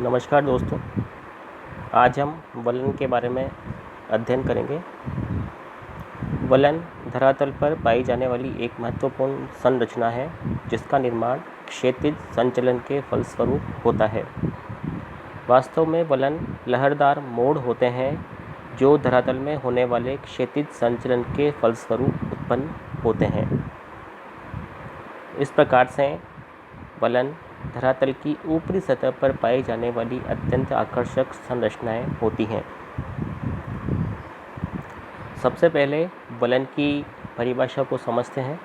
नमस्कार दोस्तों, आज हम वलन के बारे में अध्ययन करेंगे। वलन धरातल पर पाई जाने वाली एक महत्वपूर्ण संरचना है जिसका निर्माण क्षैतिज संचलन के फलस्वरूप होता है। वास्तव में वलन लहरदार मोड़ होते हैं जो धरातल में होने वाले क्षैतिज संचलन के फलस्वरूप उत्पन्न होते हैं। इस प्रकार से वलन धरातल की ऊपरी सतह पर पाई जाने वाली अत्यंत आकर्षक संरचनाएं होती हैं। सबसे पहले वलन की परिभाषा को समझते हैं।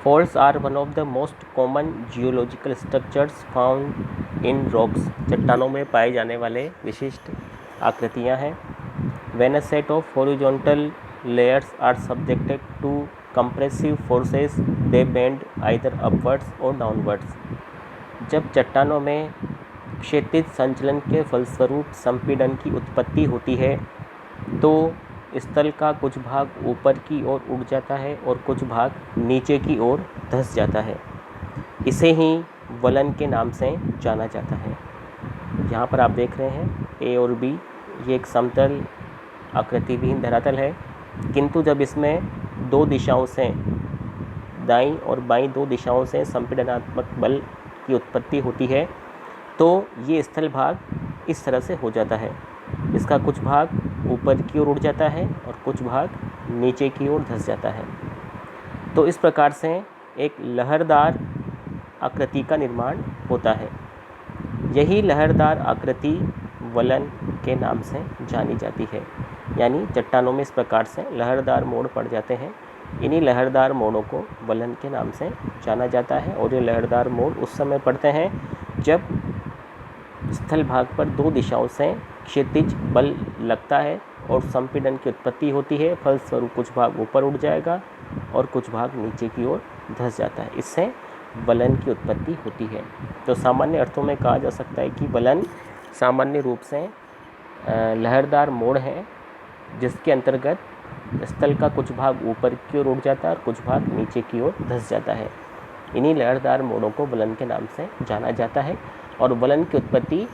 Folds are one of the most common geological structures found in rocks. चट्टानों में पाए जाने वाले विशिष्ट आकृतियां हैं। When a set of horizontal layers are subjected to compressive forces they bend either upwards or downwards. जब चट्टानों में क्षैतिज संचलन के फलस्वरूप संपीड़न की उत्पत्ति होती है तो स्थल का कुछ भाग ऊपर की ओर उठ जाता है और कुछ भाग नीचे की ओर धंस जाता है। इसे ही वलन के नाम से जाना जाता है। यहाँ पर आप देख रहे हैं ए और बी, ये एक समतल आकृति विहीन धरातल है, किंतु जब इसमें दो दिशाओं से, दाईं और बाईं दो दिशाओं से संपीड़नात्मक बल की उत्पत्ति होती है तो ये स्थल भाग इस तरह से हो जाता है। इसका कुछ भाग ऊपर की ओर उड़ जाता है और कुछ भाग नीचे की ओर धंस जाता है। तो इस प्रकार से एक लहरदार आकृति का निर्माण होता है। यही लहरदार आकृति वलन के नाम से जानी जाती है। यानी चट्टानों में इस प्रकार से लहरदार मोड़ पड़ जाते हैं। इन्हीं लहरदार मोड़ों को वलन के नाम से जाना जाता है और ये लहरदार मोड़ उस समय पड़ते हैं जब स्थल भाग पर दो दिशाओं से क्षैतिज बल लगता है और संपीड़न की उत्पत्ति होती है। फलस्वरूप कुछ भाग ऊपर उठ जाएगा और कुछ भाग नीचे की ओर धंस जाता है। इससे वलन की उत्पत्ति होती है। तो सामान्य अर्थों में कहा जा सकता है कि वलन सामान्य रूप से लहरदार मोड़ है जिसके अंतर्गत स्थल का कुछ भाग ऊपर की ओर उठ जाता है और कुछ भाग नीचे की ओर धंस जाता है। इन्हीं लहरदार मोड़ों को वलन के नाम से जाना जाता है और वलन की उत्पत्ति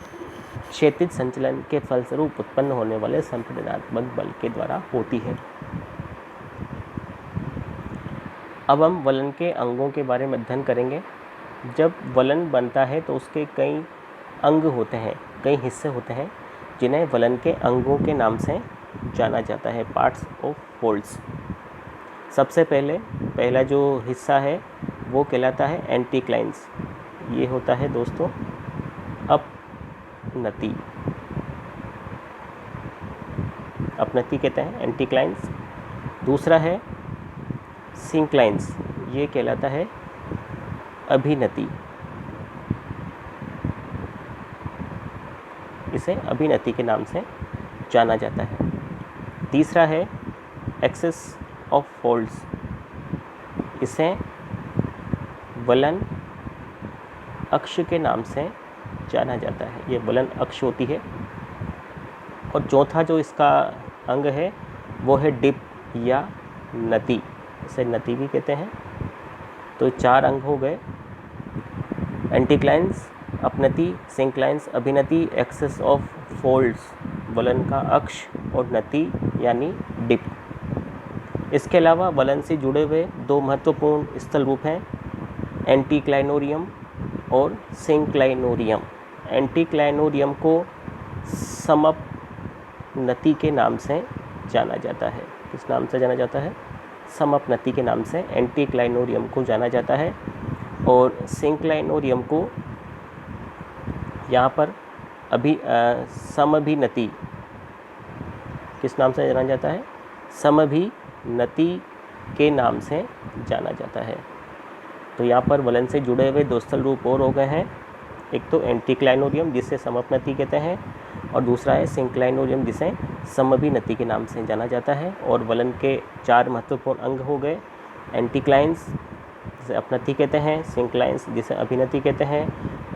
क्षैतिज संचलन के फलस्वरूप उत्पन्न होने वाले संपीड़नात्मक बल के द्वारा होती है। अब हम वलन के अंगों के बारे में अध्ययन करेंगे। जब वलन बनता है तो उसके कई अंग होते हैं, कई हिस्से होते हैं जिन्हें वलन के अंगों के नाम से जाना जाता है, पार्ट्स ऑफ फोल्ड्स। सबसे पहला जो हिस्सा है वो कहलाता है एंटीक्लाइंस। ये होता है दोस्तों अपनति, अपनति कहते हैं एंटीक्लाइंस। दूसरा है सिंक्लाइंस, ये कहलाता है अभिनति। इसे अभिनति के नाम से जाना जाता है। तीसरा है एक्सेस ऑफ फोल्ड्स, इसे वलन अक्ष के नाम से जाना जाता है। ये वलन अक्ष होती है। और चौथा जो इसका अंग है वो है डिप या नति, इसे नति भी कहते हैं। तो चार अंग हो गए, एंटीक्लाइंस, अपनति, सिंक्लाइंस, अभिनति, एक्सेस ऑफ फोल्ड्स, वलन का अक्ष और नति यानी डिप। इसके अलावा वलन से जुड़े हुए दो महत्वपूर्ण स्थल रूप हैं, एंटीक्लाइनोरियम और सिंक्लाइनोरियम। एंटीक्लाइनोरियम को समपनति के नाम से जाना जाता है। किस नाम से जाना जाता है? समपनति के नाम से एंटीक्लाइनोरियम को जाना जाता है। और सिंक्लाइनोरियम को यहाँ पर समभिनति किस नाम से जाना जाता है? समभिनति के नाम से जाना जाता है। तो यहाँ पर वलन से जुड़े हुए दो स्थल रूप और हो गए हैं। एक तो एंटीक्लाइनोरियम जिसे समपनति कहते हैं और दूसरा है सिंक्लाइनोरियम जिसे समभिनति के नाम से जाना जाता है। और वलन के चार महत्वपूर्ण अंग हो गए, एंटीक्लाइंस जिसे अपनति कहते हैं, सिंक्लाइंस जिसे अभिनति कहते हैं,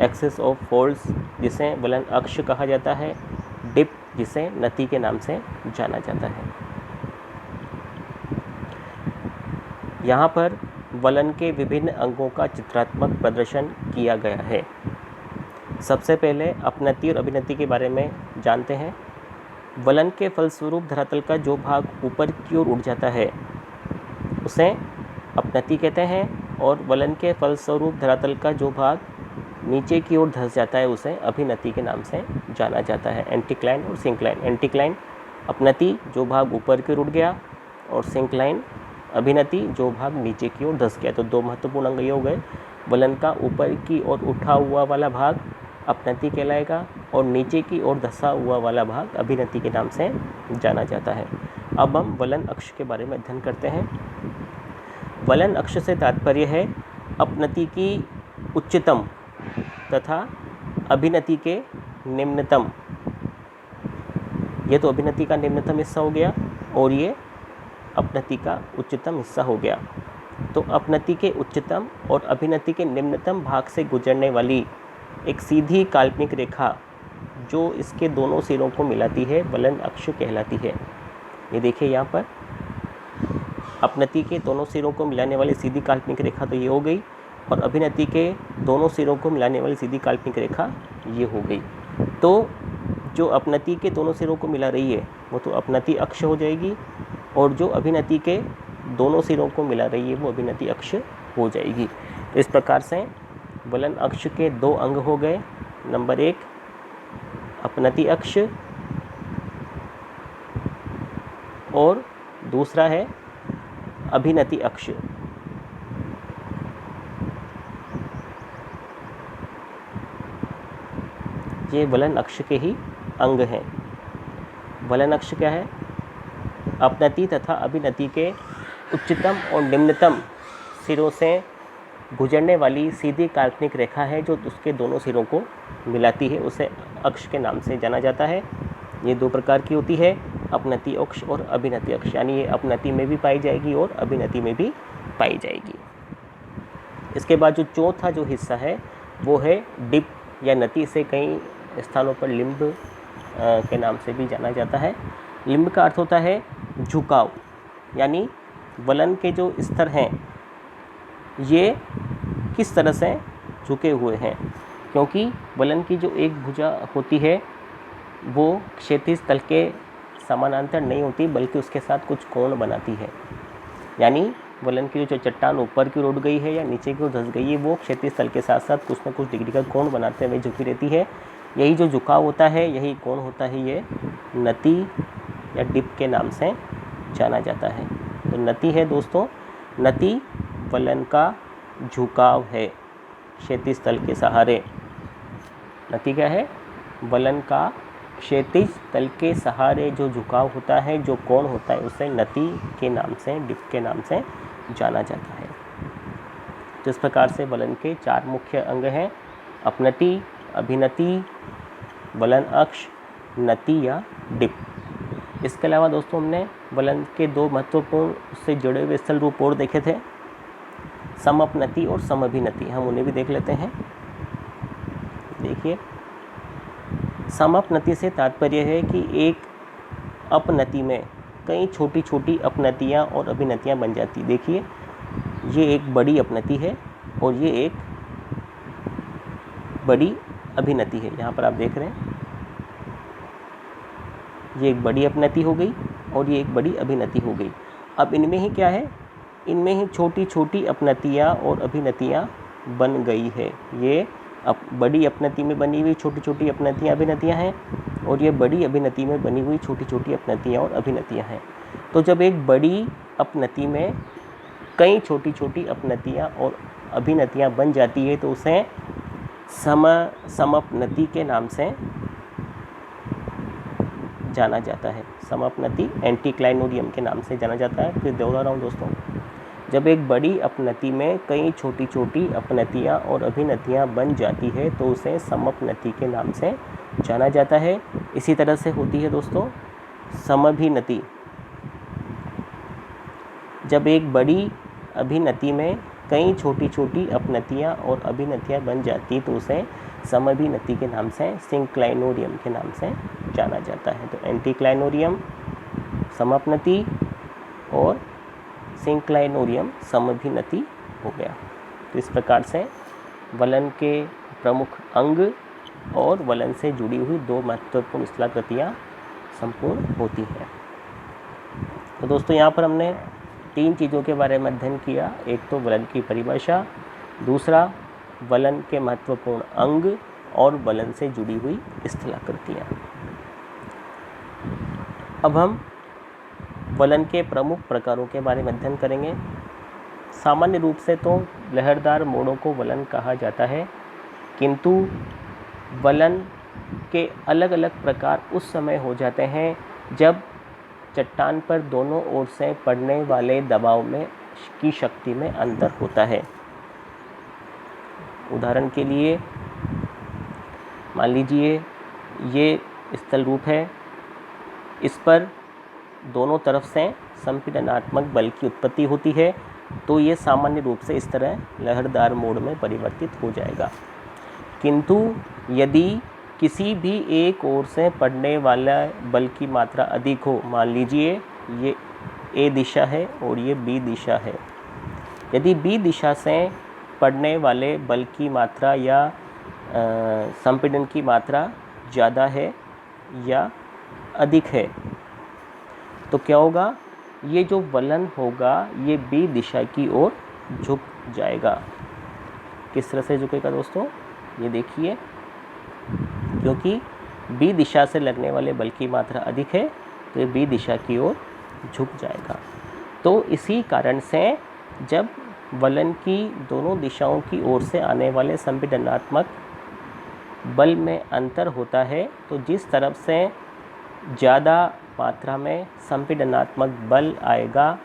एक्सेस ऑफ फोल्ड्स जिसे वलन अक्ष कहा जाता है, डिप जिसे नति के नाम से जाना जाता है। यहाँ पर वलन के विभिन्न अंगों का चित्रात्मक प्रदर्शन किया गया है। सबसे पहले अपनति और अभिनति के बारे में जानते हैं। वलन के फलस्वरूप धरातल का जो भाग ऊपर की ओर उठ जाता है उसे अपनति कहते हैं, और वलन के फलस्वरूप धरातल का जो भाग नीचे की ओर धंस जाता है उसे अभिनति के नाम से जाना जाता है। एंटीक्लाइन और सिंक्लाइन। एंटीक्लाइन अपनति, जो भाग ऊपर की ओर उठ गया, और सिंक्लाइन अभिनति, जो भाग नीचे की ओर धंस गया। तो दो महत्वपूर्ण अंग ये हो गए। वलन का ऊपर की ओर उठा हुआ वाला भाग अपनति कहलाएगा, और नीचे की ओर धंसा हुआ वाला भाग अभिनति के नाम से जाना जाता है। अब हम वलन अक्ष के बारे में अध्ययन करते हैं। वलन अक्ष से तात्पर्य है अपनति की उच्चतम तथा अभिनति के निम्नतम। ये तो अभिनति का निम्नतम हिस्सा हो गया और ये अपनति का उच्चतम हिस्सा हो गया। तो अपनति के उच्चतम और अभिनति के निम्नतम भाग से गुजरने वाली एक सीधी काल्पनिक रेखा जो इसके दोनों सिरों को मिलाती है वलन अक्ष कहलाती है। ये देखिए यहाँ पर अपनति के दोनों सिरों को मिलाने वाली सीधी काल्पनिक रेखा तो ये हो गई, और अभिनति के दोनों सिरों को मिलाने वाली सीधी काल्पनिक रेखा ये हो गई। तो जो अपनति के दोनों सिरों को मिला रही है वो तो अपनति अक्ष हो जाएगी, और जो अभिनति के दोनों सिरों को मिला रही है वो अभिनति अक्ष हो जाएगी। तो इस प्रकार से वलन अक्ष के दो अंग हो गए। नंबर 1 अपनति अक्ष, और दूसरा है अभिनति अक्ष। ये वलन अक्ष के ही अंग हैं। वलन अक्ष क्या है? अपनति तथा अभिनति के उच्चतम और निम्नतम सिरों से गुजरने वाली सीधी काल्पनिक रेखा है जो उसके दोनों सिरों को मिलाती है, उसे अक्ष के नाम से जाना जाता है। ये दो प्रकार की होती है, अपनति अक्ष और अभिनति अक्ष, यानी ये अपनति में भी पाई जाएगी और अभिनति में भी पाई जाएगी। इसके बाद जो चौथा जो हिस्सा है वो है डिप या नति, से कई स्थानों पर लिम्ब के नाम से भी जाना जाता है। लिम्ब का अर्थ होता है झुकाव, यानी वलन के जो स्तर हैं ये किस तरह से झुके हुए हैं, क्योंकि वलन की जो एक भुजा होती है वो क्षैतिज तल के समानांतर नहीं होती बल्कि उसके साथ कुछ कोण बनाती है। यानी वलन की जो चट्टान ऊपर की ओर उठ गई है या नीचे की ओर धंस गई है वो क्षैतिज तल के साथ साथ कुछ न कुछ डिग्री का कोण बनाते हुए झुकी रहती है। यही जो झुकाव होता है, यही कोण होता है, ये नति या डिप के नाम से जाना जाता है। तो नति है दोस्तों, नति वलन का झुकाव है क्षैतिज तल के सहारे। नति क्या है? वलन का क्षैतिज तल के सहारे जो झुकाव होता है, जो कोण होता है, उसे नति के नाम से, डिप के नाम से जाना जाता है। तो इस प्रकार से वलन के 4 मुख्य अंग हैं: अपनति, अभिनति, वलन अक्ष, नति या डिप। इसके अलावा दोस्तों हमने वलन के 2 महत्वपूर्ण से जुड़े हुए स्थल रूप और देखे थे, समअपनति और समअभिनति। हम उन्हें भी देख लेते हैं। देखिए, समअपनति से तात्पर्य है कि एक अपनति में कई छोटी छोटी अपनतियाँ और अभिनतियाँ बन जाती। देखिए, ये एक बड़ी अपनति है और ये एक बड़ी अभिनति है। यहाँ पर आप देख रहे हैं, ये एक बड़ी अपनति हो गई और ये एक बड़ी अभिनति हो गई। अब इनमें ही क्या है? इनमें ही छोटी छोटी अपनतियाँ और अभिनतियाँ बन गई है। ये बड़ी अपनति में बनी हुई छोटी छोटी अपनतियाँ अभिनतियाँ हैं, और ये बड़ी अभिनति में बनी हुई छोटी छोटी अपनतियाँ और अभिनतियाँ हैं। तो जब एक बड़ी अपनति में कई छोटी छोटी अपनतियाँ और अभिनतियाँ बन जाती है तो उसे समअपनति के नाम से जाना जाता है। समअपनति एंटीक्लाइनोरियम के नाम से जाना जाता है। फिर दोहरा रहा हूँ दोस्तों, जब एक बड़ी अपनति में कई छोटी छोटी अपनतियाँ और अभिनतियाँ बन जाती है तो उसे समअपनति के नाम से जाना जाता है। इसी तरह से होती है दोस्तों समअभिनति। जब एक बड़ी अभिनति में कई छोटी छोटी अपनतियाँ और अभिनतियाँ बन जाती तो उसे समअभिनति के नाम से, सिंक्लाइनोरियम के नाम से जाना जाता है। तो एंटीक्लाइनोरियम समअपनति और सिंक्लाइनोरियम समअभिनति हो गया। तो इस प्रकार से वलन के प्रमुख अंग और वलन से जुड़ी हुई दो महत्वपूर्ण स्थलाकृतियाँ संपूर्ण होती हैं। तो दोस्तों यहाँ पर हमने तीन चीज़ों के बारे में अध्ययन किया। एक तो वलन की परिभाषा, दूसरा वलन के महत्वपूर्ण अंग और वलन से जुड़ी हुई स्थलाकृतियाँ। अब हम वलन के प्रमुख प्रकारों के बारे में अध्ययन करेंगे। सामान्य रूप से तो लहरदार मोड़ों को वलन कहा जाता है, किंतु वलन के अलग अलग प्रकार उस समय हो जाते हैं जब चट्टान पर दोनों ओर से पड़ने वाले दबाव में की शक्ति में अंतर होता है। उदाहरण के लिए मान लीजिए ये स्थल रूप है, इस पर दोनों तरफ से संपीड़नात्मक बल की उत्पत्ति होती है, तो ये सामान्य रूप से इस तरह लहरदार मोड में परिवर्तित हो जाएगा। किंतु यदि किसी भी एक ओर से पड़ने वाला बल की मात्रा अधिक हो, मान लीजिए ये ए दिशा है और ये बी दिशा है, यदि बी दिशा से पड़ने वाले बल की मात्रा या संपीड़न की मात्रा ज़्यादा है या अधिक है, तो क्या होगा, ये जो वलन होगा ये बी दिशा की ओर झुक जाएगा। किस तरह से झुकेगा दोस्तों, ये देखिए, क्योंकि बी दिशा से लगने वाले बल की मात्रा अधिक है तो ये बी दिशा की ओर झुक जाएगा। तो इसी कारण से जब वलन की दोनों दिशाओं की ओर से आने वाले संपीड़नात्मक बल में अंतर होता है, तो जिस तरफ से ज़्यादा मात्रा में संपीड़नात्मक बल आएगा,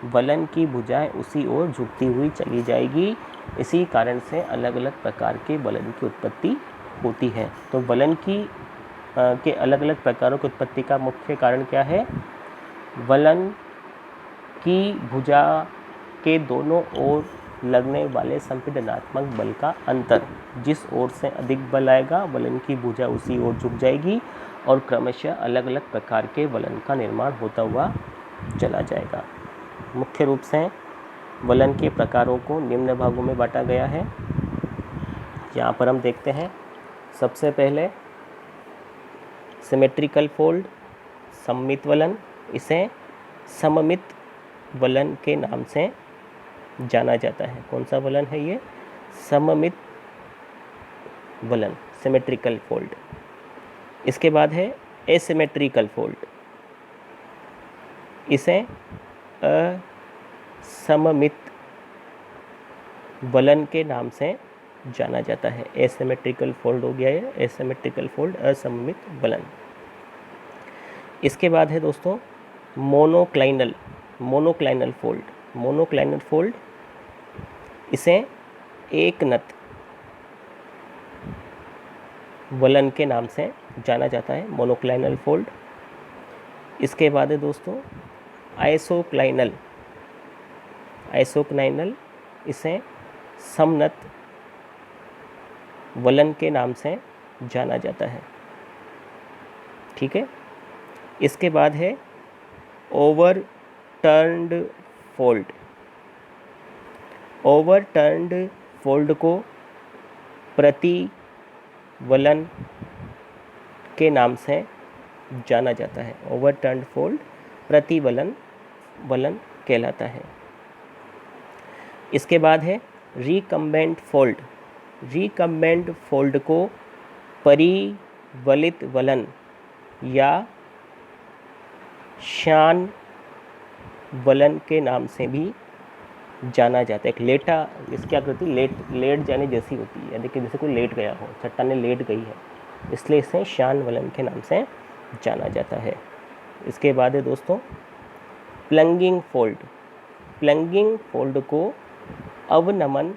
वलन की भुजाएं उसी ओर झुकती हुई चली जाएगी। इसी कारण से अलग अलग प्रकार के वलन की उत्पत्ति होती है। तो वलन के अलग अलग प्रकारों की उत्पत्ति का मुख्य कारण क्या है, वलन की भुजा के दोनों ओर लगने वाले संपीड़नात्मक बल का अंतर। जिस ओर से अधिक बल आएगा वलन की भुजा उसी ओर झुक जाएगी और क्रमशः अलग अलग प्रकार के वलन का निर्माण होता हुआ चला जाएगा। मुख्य रूप से वलन के प्रकारों को निम्न भागों में बांटा गया है। यहाँ पर हम देखते हैं, सबसे पहले सिमेट्रिकल फोल्ड, सममित वलन, इसे सममित वलन के नाम से जाना जाता है। कौन सा वलन है ये, सममित वलन, सिमेट्रिकल फोल्ड। इसके बाद है एसिमेट्रिकल फोल्ड, इसे असममित वलन के नाम से जाना जाता है। एसिमेट्रिकल फोल्ड हो गया है, एसिमेट्रिकल फोल्ड, असममित वलन। इसके बाद है दोस्तों मोनोक्लाइनल फोल्ड। मोनोक्लाइनल फोल्ड, इसे एक नत वलन के नाम से जाना जाता है, मोनोक्लाइनल फोल्ड। इसके बाद है दोस्तों आइसोक्लाइनल, इसे समनत वलन के नाम से जाना जाता है। ठीक है। इसके बाद है ओवरटर्न्ड फोल्ड। ओवरटर्न्ड फोल्ड को प्रति वलन के नाम से जाना जाता है। ओवरटर्न्ड फोल्ड प्रति वलन कहलाता है। इसके बाद है रिकम्बेंट फोल्ड। रिकम्बेंट फोल्ड को परिवलित वलन या शान वलन के नाम से भी जाना जाता है। एक लेटा, इसकी आकृति लेट जाने जैसी होती है, देखिए जैसे कोई लेट गया हो, चट्टान लेट गई है, इसलिए इसे शान वलन के नाम से जाना जाता है। इसके बाद है दोस्तों प्लंगिंग फोल्ड। प्लंगिंग फोल्ड को अवनमन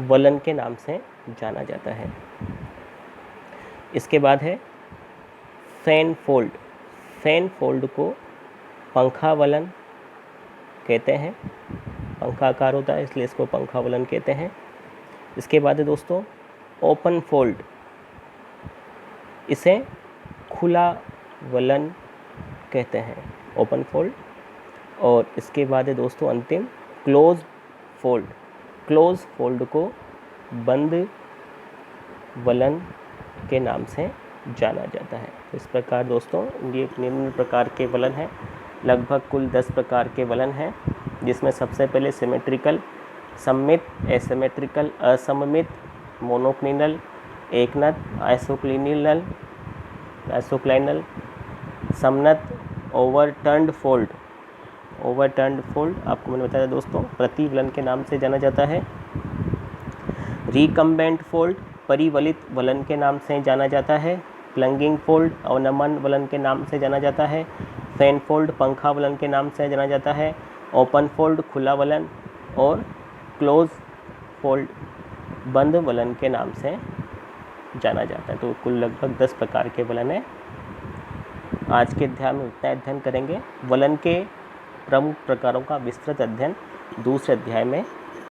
वलन के नाम से जाना जाता है। इसके बाद है फैन फोल्ड। फैन फोल्ड को पंखा वलन कहते हैं, पंखा आकार होता है इसलिए इसको पंखा वलन कहते हैं। इसके बाद है दोस्तों ओपन फोल्ड, इसे खुला वलन कहते हैं, ओपन फोल्ड। और इसके बाद है दोस्तों अंतिम क्लोज फोल्ड। क्लोज फोल्ड को बंद वलन के नाम से जाना जाता है। तो इस प्रकार दोस्तों ये निम्न प्रकार के वलन हैं। लगभग कुल 10 प्रकार के वलन हैं, जिसमें सबसे पहले सिमेट्रिकल, सममित, एसिमेट्रिकल, असममित, मोनोक्लिनल, एकनत, आइसोक्लिनल, समनत, ओवरटर्न्ड फोल्ड। ओवरटर्न्ड फोल्ड आपको मैंने बताया दोस्तों प्रतिवलन के नाम से जाना जाता है। रिकम्बेंट फोल्ड परिवलित वलन के नाम से जाना जाता है। प्लंगिंग फोल्ड अवनमन वलन के नाम से जाना जाता है। फैन फोल्ड पंखा वलन के नाम से जाना जाता है। ओपन फोल्ड खुला वलन और क्लोज फोल्ड बंद वलन के नाम से जाना जाता है। तो कुल लगभग 10 प्रकार के वलन हैं। आज के अध्याय में उतना अध्ययन करेंगे। वलन के प्रमुख प्रकारों का विस्तृत अध्ययन दूसरे अध्याय में